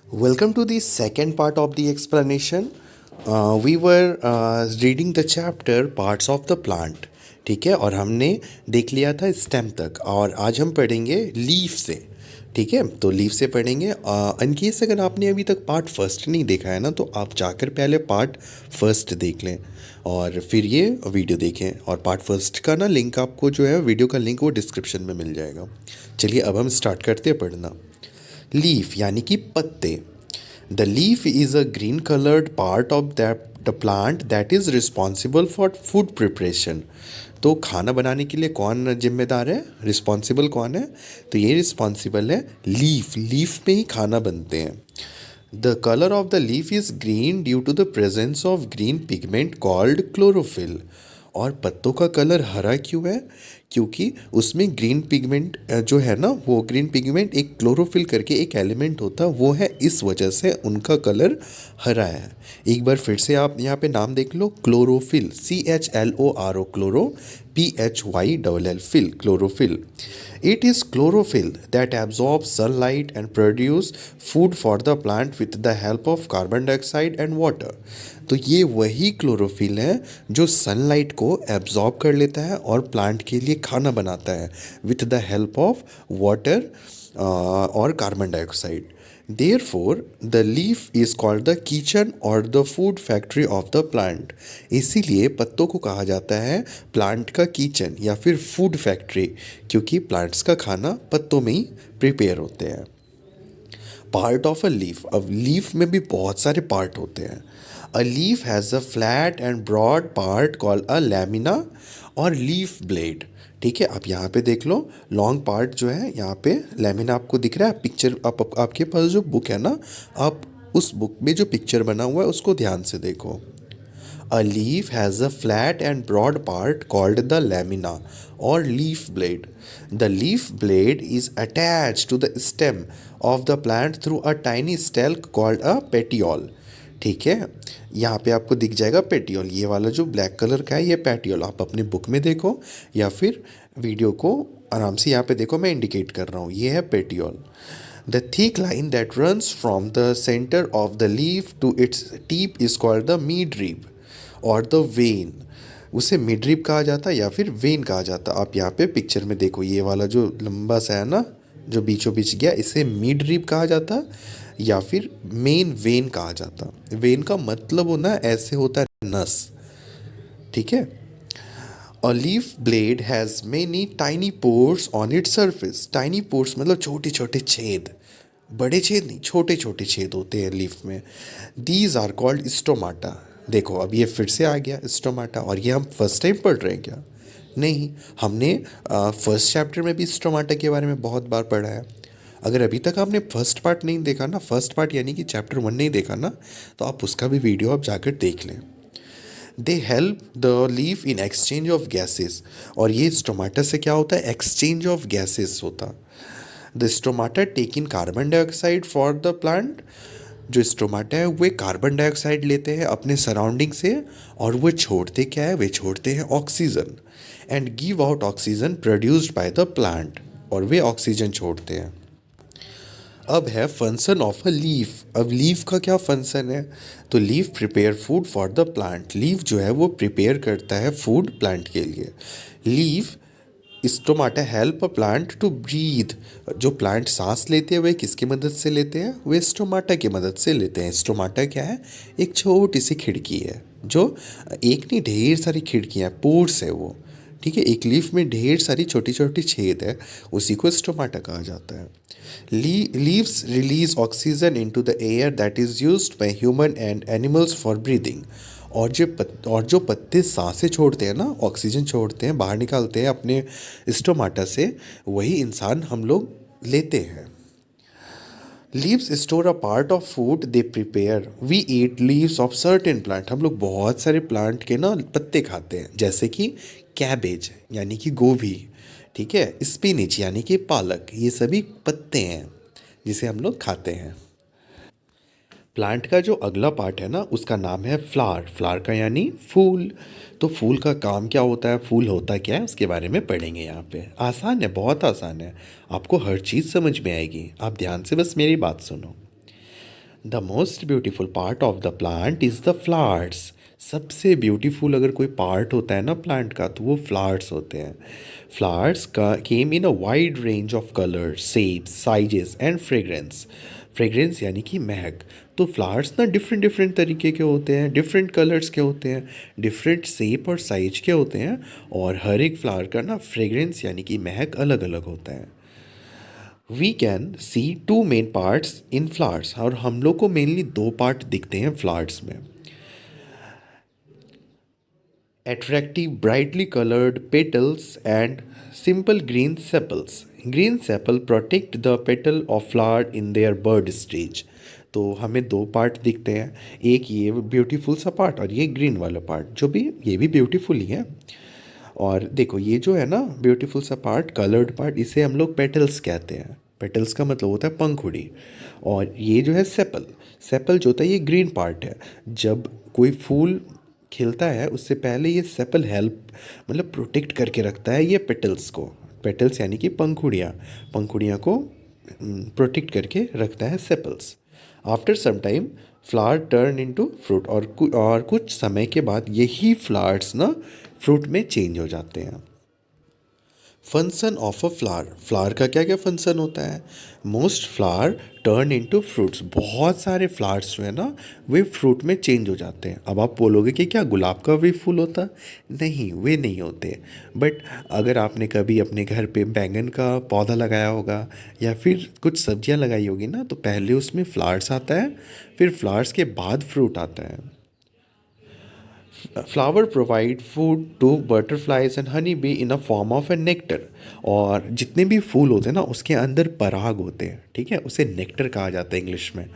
Welcome to the second part of the explanation. We were reading the chapter parts of the plant. ठीक है, और हमने देख लिया था स्टेम तक, और आज हम पढ़ेंगे लीफ से. ठीक है, तो लीफ से पढ़ेंगे. इनकेस अगर आपने अभी तक पार्ट फर्स्ट नहीं देखा है ना, तो आप जाकर पहले पार्ट फर्स्ट देख लें और फिर ये वीडियो देखें. और पार्ट फर्स्ट का ना लिंक आपको जो है, वीडियो का लिंक, वो डिस्क्रिप्शन में मिल जाएगा. चलिए अब हम स्टार्ट करते हैं पढ़ना. लीफ यानी कि पत्ते. The leaf is a green coloured part of the plant that is responsible for food preparation. तो खाना बनाने के लिए कौन जिम्मेदार है, रिस्पॉन्सिबल कौन है? तो ये रिस्पॉन्सिबल है लीफ. लीफ में ही खाना बनते हैं. The colour of the leaf is green due to the presence of green pigment called chlorophyll. और पत्तों का कलर हरा क्यों है? क्योंकि उसमें ग्रीन पिगमेंट जो है ना, वो ग्रीन पिगमेंट एक क्लोरोफिल करके एक एलिमेंट होता है, वो है, इस वजह से उनका कलर हरा है. एक बार फिर से आप यहाँ पे नाम देख लो, chlorophyll, CHLORO, chloro, PHYLL, fill, chlorophyll. It is chlorophyll that absorbs sunlight and produce food for the plant with the help of carbon dioxide and water. तो ये वही क्लोरोफिल है जो सनलाइट को एब्जॉर्ब कर लेता है और प्लांट के लिए खाना बनाता है with the help of water और carbon dioxide. Therefore, the leaf is called the kitchen or the food factory of the plant. इसीलिए पत्तों को कहा जाता है प्लांट का किचन या फिर फूड फैक्ट्री, क्योंकि प्लांट्स का खाना पत्तों में ही प्रिपेयर होते हैं. Part of a leaf. अब लीफ में भी बहुत सारे पार्ट होते हैं. A leaf has a flat and broad part called a lamina और लीफ ब्लेड. ठीक है, आप यहाँ पे देख लो, लॉन्ग पार्ट जो है यहाँ पे लैमिना आपको दिख रहा है. पिक्चर आपके पास जो बुक है ना, आप उस बुक में जो पिक्चर बना हुआ है उसको ध्यान से देखो. A leaf has a flat and broad part called the lamina or leaf blade. The leaf blade is attached to the stem of the plant through a tiny stalk called a petiole. ठीक है, यहाँ पे आपको दिख जाएगा petiole. ये वाला जो ब्लैक कलर का है, ये पेटियोल. आप अपने बुक में देखो या फिर वीडियो को आराम से यहाँ पे देखो, मैं इंडिकेट कर रहा हूँ, ये है petiole. The thick line that runs from the center of the leaf to its tip is called the midrib और द वेन. उसे मिडरिप कहा जाता है या फिर वेन कहा जाता है. आप यहाँ पे पिक्चर में देखो, ये वाला जो लंबा सा है ना, जो बीचों बीच गया, इसे मिडरिप कहा जाता या फिर मेन वेन कहा जाता. वेन का मतलब होना ऐसे होता है नस. ठीक है. A leaf blade has many tiny pores on its surface. Tiny pores मतलब छोटे छोटे छेद, बड़े छेद नहीं, छोटे छोटे छेद होते हैं लीफ में. These are called stomata. देखो अब ये फिर से आ गया स्टोमाटा, और ये हम फर्स्ट टाइम पढ़ रहे हैं क्या? नहीं, हमने फर्स्ट चैप्टर में भी स्टोमाटा के बारे में बहुत बार पढ़ा है. अगर अभी तक आपने फर्स्ट पार्ट नहीं देखा ना, फर्स्ट पार्ट यानी कि चैप्टर 1 नहीं देखा ना, तो आप उसका भी वीडियो आप जाकर देख लें. They help the leaf in exchange of gases. और ये स्टोमाटा से क्या होता है? एक्सचेंज ऑफ गैसेस होता. The stomata take in carbon dioxide for the plant. जो स्टोमाटा है वे कार्बन डाइऑक्साइड लेते हैं अपने सराउंडिंग से, और वो छोड़ते क्या है? वे छोड़ते हैं oxygen. And give out oxygen produced by the plant. और वे ऑक्सीजन छोड़ते हैं. अब है फंक्शन ऑफ अ लीफ. अब लीफ का क्या फंक्शन है? तो leaf prepare food for the plant. Leaf जो है वो प्रिपेयर करता है फूड प्लांट के लिए. Leaf stomata help a plant to breathe. जो प्लांट सांस लेते हैं वे किसकी मदद से लेते हैं? वे स्टोमाटा की मदद से लेते हैं. स्टोमाटा क्या है? एक छोटी सी खिड़की है, जो एक नहीं ढेर सारी खिड़कियाँ, पोर्स है वो. ठीक है, एक लीफ में ढेर सारी छोटी छोटी छेद है, उसी को स्टोमाटा कहा जाता है. Leaves release oxygen into the air that is used by human and animals for breathing. और जो पत्ते सांसें छोड़ते हैं ना, ऑक्सीजन छोड़ते हैं, बाहर निकालते हैं अपने स्टोमाटा से, वही इंसान हम लोग लेते हैं. Leaves store a part of food they prepare. We eat leaves of certain plant. हम लोग बहुत सारे प्लांट के ना पत्ते खाते हैं, जैसे कि कैबेज यानी कि गोभी. ठीक है, स्पिनिच यानी कि पालक. ये सभी पत्ते हैं जिसे हम लोग खाते हैं. प्लांट का जो अगला पार्ट है ना, उसका नाम है फ्लावर. फ्लावर का यानी फूल. तो फूल का काम क्या होता है, फूल होता क्या है, उसके बारे में पढ़ेंगे यहाँ पे. आसान है, बहुत आसान है, आपको हर चीज़ समझ में आएगी. आप ध्यान से बस मेरी बात सुनो. The most beautiful part of the plant is the flowers. सबसे ब्यूटीफुल अगर कोई पार्ट होता है ना प्लांट का तो वो फ्लावर्स होते हैं। फ्लावर्स का came in a wide range of colours, shapes, sizes and fragrance. Fragrance यानी कि महक। तो फ्लावर्स ना डिफरेंट डिफरेंट तरीके के होते हैं, डिफरेंट कलर्स के होते हैं, डिफरेंट शेप और साइज के होते हैं, और हर एक फ्लावर का ना फ्रेग्रेंस यानी कि महक अलग अलग होता है। We can see two main parts in flowers, और हम लोग को मेनली दो पार्ट दिखते हैं फ्लावर्स में। Attractive brightly colored petals and simple green sepals. Green sepal protect the petal of flower in their bud stage. तो हमें दो पार्ट दिखते हैं, एक ये ब्यूटीफुल सा पार्ट और ये ग्रीन वाला पार्ट, जो भी ये भी ब्यूटीफुल ही है। और देखो ये जो है ना ब्यूटीफुल सा पार्ट, कलर्ड पार्ट, इसे हम लोग पेटल्स कहते हैं। पेटल्स का मतलब होता है पंखुड़ी। और ये जो है सेपल, सेपल जो होता है ये ग्रीन पार्ट है। जब कोई फूल खिलता है उससे पहले ये सेपल हेल्प मतलब प्रोटेक्ट करके रखता है ये पेटल्स को। पेटल्स यानी कि पंखुड़ियाँ, पंखुड़ियाँ को प्रोटेक्ट करके रखता है sepals. After some time flower turn into fruit, और कुछ समय के बाद यही फ्लावर्स ना फ्रूट में चेंज हो जाते हैं। Function of a flower, flower का क्या क्या फंक्शन होता है। Most flower turn into fruits, बहुत सारे फ्लावर्स जो है ना वे फ्रूट में चेंज हो जाते हैं। अब आप बोलोगे कि क्या गुलाब का भी फूल होता, नहीं वे नहीं होते। बट अगर आपने कभी अपने घर पे बैंगन का पौधा लगाया होगा या फिर कुछ सब्जियां लगाई होगी ना, तो पहले उसमें फ्लावर्स आता है, फिर फ्लावर्स के बाद फ्रूट आता है। Flower provide food to butterflies and honey bee in a form of a nectar. और जितने भी फूल होते हैं ना उसके अंदर पराग होते हैं, ठीक है, उसे नेक्टर कहा जाता है इंग्लिश में।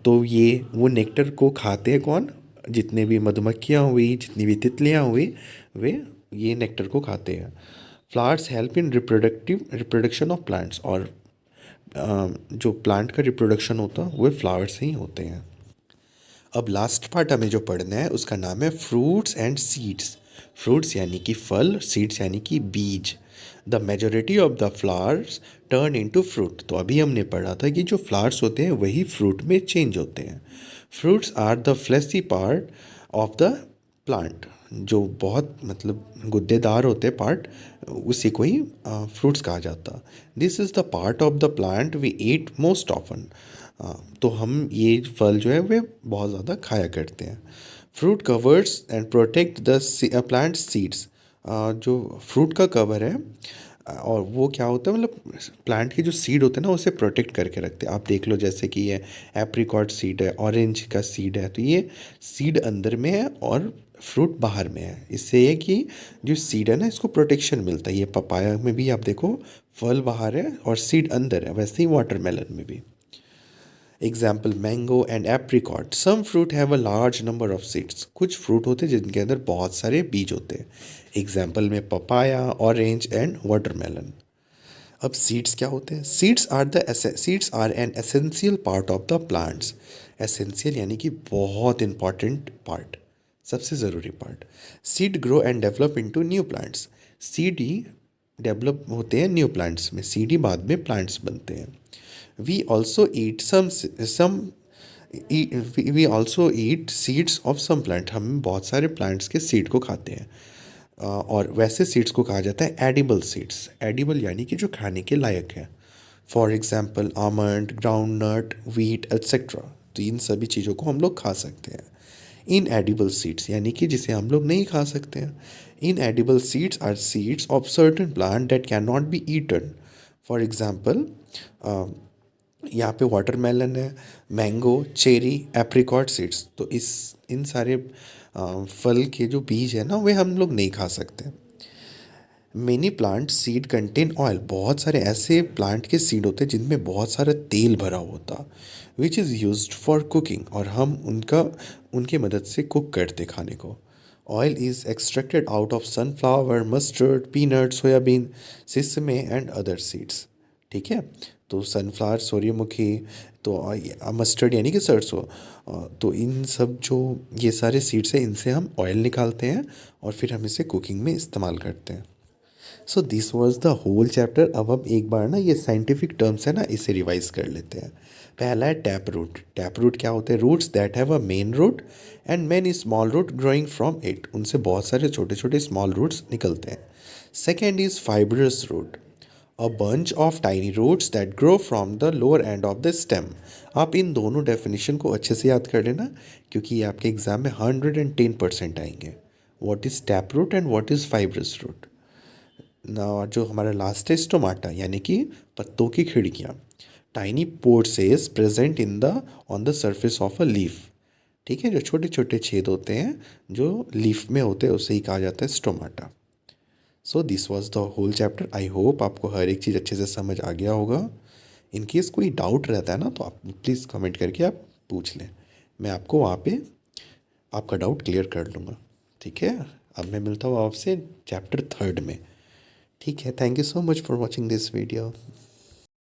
तो ये वो नेक्टर को खाते हैं कौन, जितने भी मधुमक्खियाँ हुई, जितनी भी तितलियाँ हुई, वे ये नेक्टर को खाते हैं। Flowers help in reproduction of plants, और जो प्लांट का रिप्रोडक्शन होता है वो फ्लावर्स से ही होते हैं। अब लास्ट पार्ट हमें जो पढ़ना है उसका नाम है फ्रूट्स एंड सीड्स। फ्रूट्स यानी कि फल, सीड्स यानी कि बीज। The majority of the flowers turn into fruit. तो अभी हमने पढ़ा था कि जो फ्लावर्स होते हैं वही फ्रूट में चेंज होते हैं। Fruits are the fleshy part of the plant, जो बहुत मतलब गुद्देदार होते पार्ट, उसी को ही फ्रूट्स कहा जाता। This is the part of the plant we eat most often. तो हम ये फल जो है वे बहुत ज़्यादा खाया करते हैं। Fruit covers and protect the plant seeds. जो फ्रूट का कवर है और वो क्या होता है मतलब प्लांट के जो सीड होते हैं ना उसे प्रोटेक्ट करके रखते हैं। आप देख लो जैसे कि ये एप्रिकॉट सीड है, ऑरेंज का सीड है, तो ये सीड अंदर में है और फ्रूट बाहर में है। इससे ये कि जो सीड है ना इसको प्रोटेक्शन मिलता है। ये पपाया में भी आप देखो फल बाहर है और सीड अंदर है, वैसे ही वाटरमेलन में भी। Example mango and apricot. Some fruit have a large number of seeds. कुछ फ्रूट होते हैं जिनके अंदर बहुत सारे बीज होते हैं। एग्जाम्पल में पपाया, ऑरेंज एंड वाटरमेलन। अब सीड्स क्या होते हैं। Seeds are an essential part of the plants. Essential यानी कि बहुत इंपॉर्टेंट पार्ट, सबसे ज़रूरी part. Seed grow and develop into new plants. Seed ही डेवलप होते हैं न्यू प्लांट्स में, सीड ही बाद में प्लांट्स बनते हैं। We also eat some we also eat seeds of some plant. हम बहुत सारे प्लांट्स के सीड को खाते हैं। और वैसे सीड्स को कहा जाता है एडिबल सीड्स। एडिबल यानी कि जो खाने के लायक है। For example almond, ground nut, wheat etcetera. तो इन सभी चीज़ों को हम लोग खा सकते हैं। इन एडिबल सीड्स यानी कि जिसे हम लोग नहीं खा सकते हैं। Inedible seeds are seeds of certain plant that can not be eaten. For example यहाँ पे वाटरमेलन है, मैंगो, चेरी, एप्रिकॉट सीड्स। तो इस इन सारे फल के जो बीज है ना वे हम लोग नहीं खा सकते। Many plant seed contain oil. बहुत सारे ऐसे प्लांट के सीड होते हैं जिनमें बहुत सारा तेल भरा होता, which is used for cooking. और हम उनके मदद से कुक करते खाने को। Oil is extracted out of sunflower, mustard, peanut, soybean, sesame and other seeds. ठीक है, तो सनफ्लावर, सूर्यमुखी, तो मस्टर्ड यानी कि सरसों, तो इन सब जो ये सारे सीड्स हैं इनसे हम ऑयल निकालते हैं और फिर हम इसे कुकिंग में इस्तेमाल करते हैं। So this was the whole chapter. अब हम एक बार ना ये साइंटिफिक टर्म्स है ना, इसे रिवाइज कर लेते हैं। पहला है टैप रूट। टैप रूट क्या होते हैं? Roots that have a main root and many small root growing from it. उनसे बहुत सारे छोटे छोटे स्मॉल रूट्स निकलते हैं। Second is fibrous root, a bunch of tiny roots that grow from the lower end of the stem. आप इन दोनों डेफिनेशन को अच्छे से याद कर लेना, क्योंकि ये आपके एग्जाम में 110% आएंगे। What is tap root and what is fibrous root ना। जो हमारा लास्ट है स्टोमाटा, यानी कि पत्तों की खिड़कियाँ। Tiny processes present in the on the surface of a leaf. ठीक है, जो छोटे छोटे छेद होते हैं जो लीफ में होते हैं उसे ही कहा जाता है stomata. So this was the whole chapter. I hope आपको हर एक चीज़ अच्छे से समझ आ गया होगा। इन केस कोई डाउट रहता है ना, तो आप प्लीज़ कमेंट करके आप पूछ लें, मैं आपको वहाँ पे आपका डाउट क्लियर कर लूँगा। ठीक है, अब मैं मिलता हूँ आपसे चैप्टर थर्ड में। ठीक है, thank you so much for watching this video.